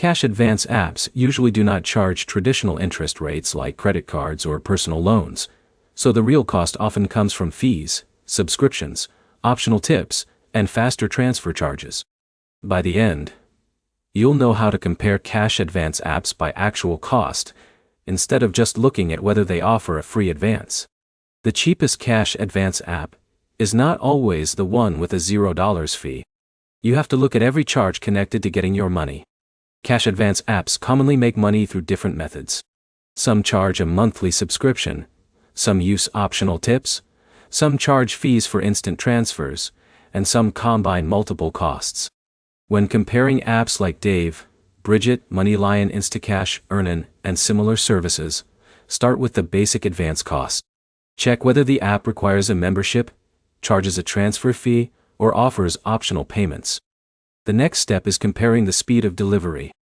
Cash advance apps usually do not charge traditional interest rates like credit cards or personal loans, so the real cost often comes from fees, subscriptions, optional tips, and faster transfer charges. By the end, you'll know how to compare cash advance apps by actual cost, instead of just looking at whether they offer a free advance. The cheapest cash advance app is not always the one with a $0 fee. You have to look at every charge connected to getting your money. Cash advance apps commonly make money through different methods. Some charge a monthly subscription, some use optional tips, some charge fees for instant transfers, and some combine multiple costs. When comparing apps like Dave, Bridget, MoneyLion, Instacash, Earnin, and similar services, start with the basic advance cost. Check whether the app requires a membership, charges a transfer fee, or offers optional payments. The next step is comparing the speed of delivery.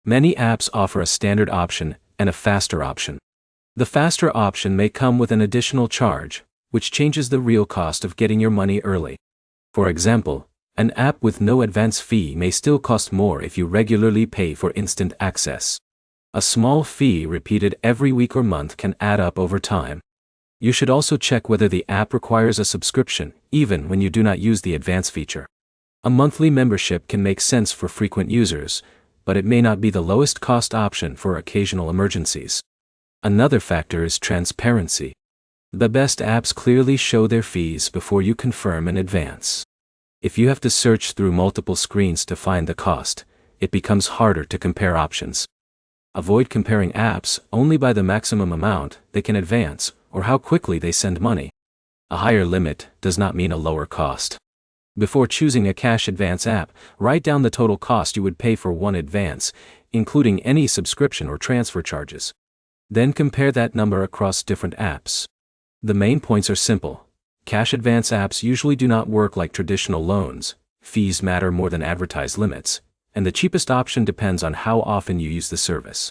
Many apps offer a standard option and a faster option. The faster option may come with an additional charge, which changes the real cost of getting your money early. For example, an app with no advance fee may still cost more if you regularly pay for instant access. A small fee repeated every week or month can add up over time. You should also check whether the app requires a subscription, even when you do not use the advance feature. A monthly membership can make sense for frequent users, but it may not be the lowest cost option for occasional emergencies. Another factor is transparency. The best apps clearly show their fees before you confirm in advance. If you have to search through multiple screens to find the cost, it becomes harder to compare options. Avoid comparing apps only by the maximum amount they can advance or how quickly they send money. A higher limit does not mean a lower cost. Before choosing a cash advance app, write down the total cost you would pay for one advance, including any subscription or transfer charges. Then compare that number across different apps. The main points are simple. Cash advance apps usually do not work like traditional loans, fees matter more than advertised limits, and the cheapest option depends on how often you use the service.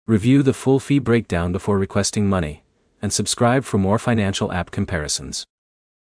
Review the full fee breakdown before requesting money, and subscribe for more financial app comparisons.